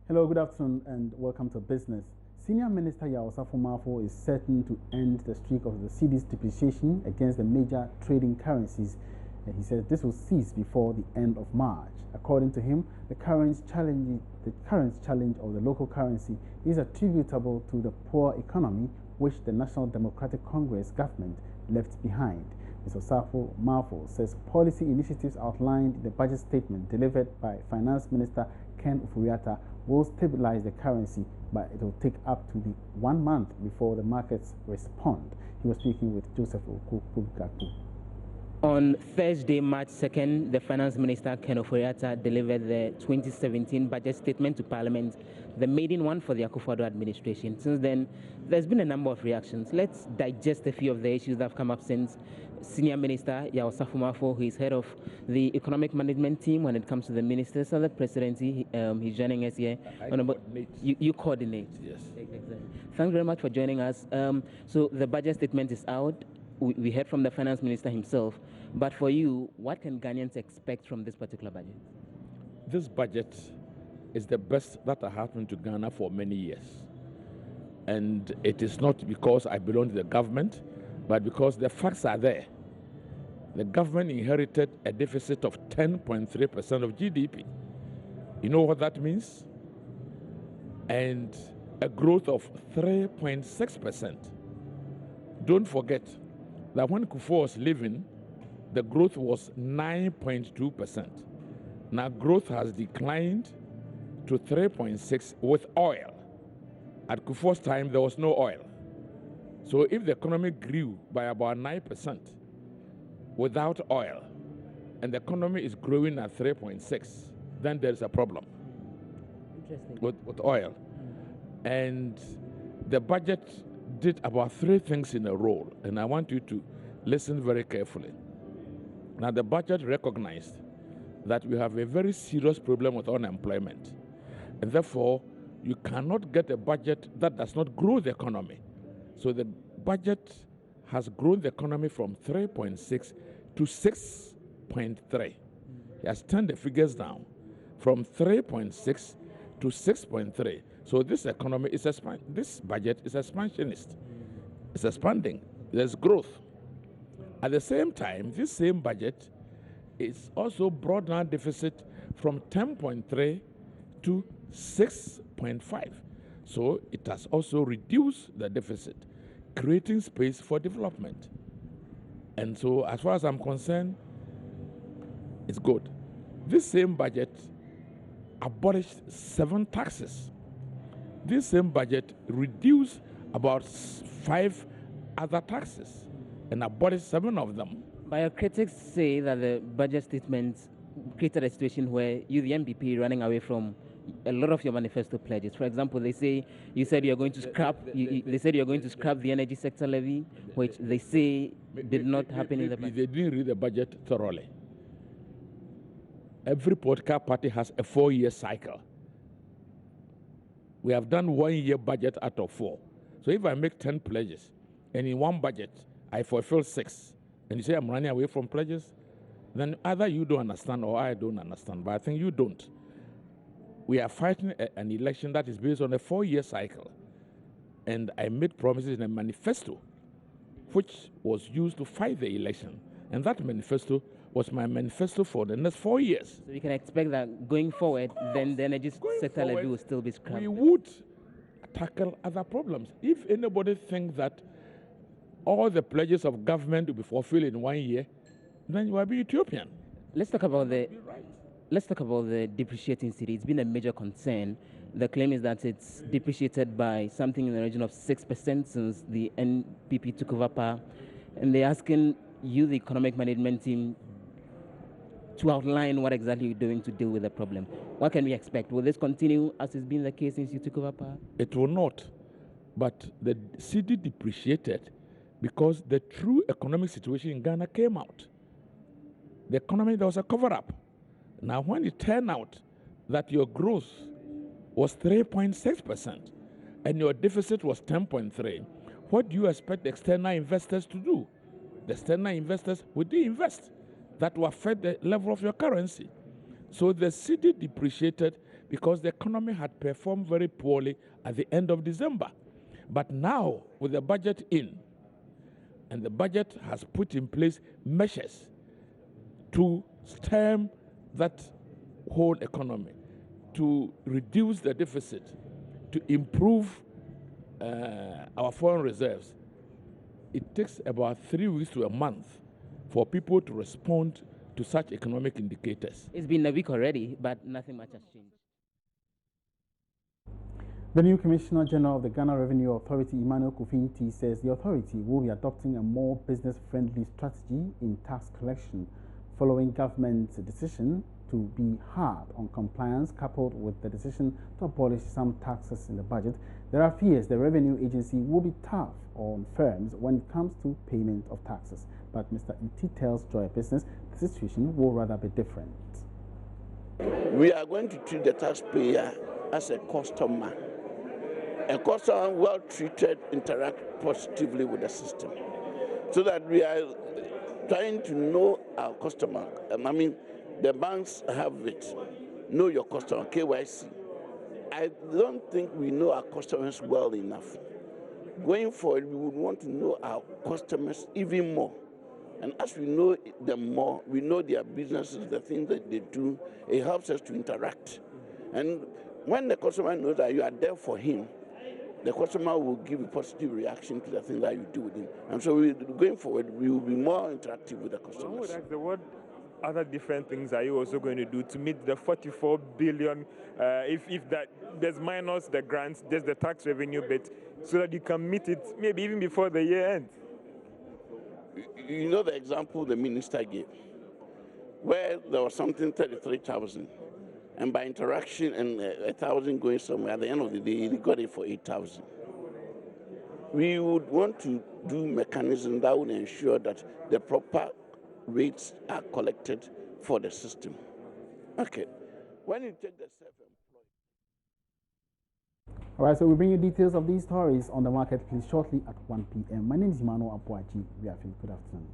Hello, good afternoon, and welcome to Business. Senior Minister Yao Safo is certain to end the streak of the Cedi's depreciation against the major trading currencies. And he says this will cease before the end of March. According to him, the current challenge of the local currency is attributable to the poor economy which the National Democratic Congress government left behind. Mr. Safo says policy initiatives outlined in the budget statement delivered by Finance Minister Ken Ofori-Atta will stabilize the currency, but it will take up to the 1 month before the markets respond. He was speaking with Joseph Okugaku. On Thursday, March 2nd, the Finance Minister Ken Ofori-Atta delivered the 2017 budget statement to Parliament, the maiden one for the Akufo-Addo administration. Since then, there's been a number of reactions. Let's digest a few of the issues that have come up since. Senior Minister Yao Safo, who is head of the economic management team when it comes to the ministers of the presidency, he's joining us here. You coordinate. Yes. Exactly. Thanks very much for joining us. So the budget statement is out. We heard from the finance minister himself. But for you, what can Ghanaians expect from this particular budget? This budget is the best that has happened to Ghana for many years. And it is not because I belong to the government, but because the facts are there. The government inherited a deficit of 10.3% of GDP. You know what that means? And a growth of 3.6%. Don't forget that when Kufuor was living, the growth was 9.2%. Now growth has declined to 3.6% with oil. At Kufuor's time, there was no oil. So if the economy grew by about 9% without oil, and the economy is growing at 3.6%, then there's a problem. Interesting. With oil. And the budget did about 3 things in a row, and I want you to listen very carefully. Now, the budget recognized that we have a very serious problem with unemployment, and therefore, you cannot get a budget that does not grow the economy. So the budget has grown the economy from 3.6 to 6.3. He has turned the figures down from 3.6 to 6.3. So this economy is this budget is expansionist. It's expanding. There's growth. At the same time, this same budget is also brought down deficit from 10.3 to 6.5. So it has also reduced the deficit, creating space for development. And so as far as I'm concerned, it's good. This same budget abolished 7 taxes. This same budget reduced about 5 other taxes and abolished 7 of them. But your critics say that the budget statement created a situation where you, the MPP, running away from a lot of your manifesto pledges. For example, they say you said you're going to scrap. They said you're going to scrap the energy sector levy, which they say did not happen in the budget. They didn't read the budget thoroughly. Every political party has a 4-year cycle. We have done 1-year budget out of 4. So if I make 10 pledges, and in one budget I fulfill 6, and you say I'm running away from pledges, then either you don't understand or I don't understand. But I think you don't. We are fighting an election that is based on a 4-year cycle. And I made promises in a manifesto, which was used to fight the election. And that manifesto was my manifesto for the next 4 years. So we can expect that going forward, then the energy sector levy will still be scrapped. We would tackle other problems. If anybody thinks that all the pledges of government will be fulfilled in 1 year, then you are being Ethiopian. Let's talk about the depreciating cedi. It's been a major concern. The claim is that it's depreciated by something in the region of 6% since the NPP took over power. And they're asking you, the economic management team, to outline what exactly you're doing to deal with the problem. What can we expect? Will this continue as has been the case since you took over power? It will not. But the cedi depreciated because the true economic situation in Ghana came out. The economy, there was a cover-up. Now, when it turned out that your growth was 3.6% and your deficit was 10.3, what do you expect external investors to do? The external investors will invest. That will affect the level of your currency. So the cedi depreciated because the economy had performed very poorly at the end of December. But now, with the budget in, and the budget has put in place measures to stem that whole economy, to reduce the deficit, to improve our foreign reserves. It takes about 3 weeks to a month for people to respond to such economic indicators. It's been a week already, but nothing much has changed. The new Commissioner General of the Ghana Revenue Authority, Emmanuel Kofi, says the authority will be adopting a more business-friendly strategy in tax collection, following government's decision to be hard on compliance, coupled with the decision to abolish some taxes in the budget. There are fears the revenue agency will be tough on firms when it comes to payment of taxes. But Mr. Iti tells Joy Business the situation will rather be different. We are going to treat the taxpayer as a customer. A customer well treated interact positively with the system, so that we are trying to know our customer. I mean, the banks have it. Know your customer, KYC. I don't think we know our customers well enough. Going forward, we would want to know our customers even more. And as we know them more, we know their businesses, the things that they do, it helps us to interact. And when the customer knows that you are there for him, the customer will give a positive reaction to the thing that you do with him. And so going forward, we will be more interactive with the customers. What other different things are you also going to do to meet the 44 billion, if that there's minus the grants, there's the tax revenue bit, so that you can meet it maybe even before the year ends? You know the example the minister gave, where there was something 33,000. And by interaction and 1,000 going somewhere, at the end of the day, they got it for 8,000. We would want to do mechanisms that would ensure that the proper rates are collected for the system. Okay. When you take the self-employed. All right, so we bring you details of these stories on the marketplace shortly at 1 p.m. My name is Emmanuel Apuaji. We are good afternoon.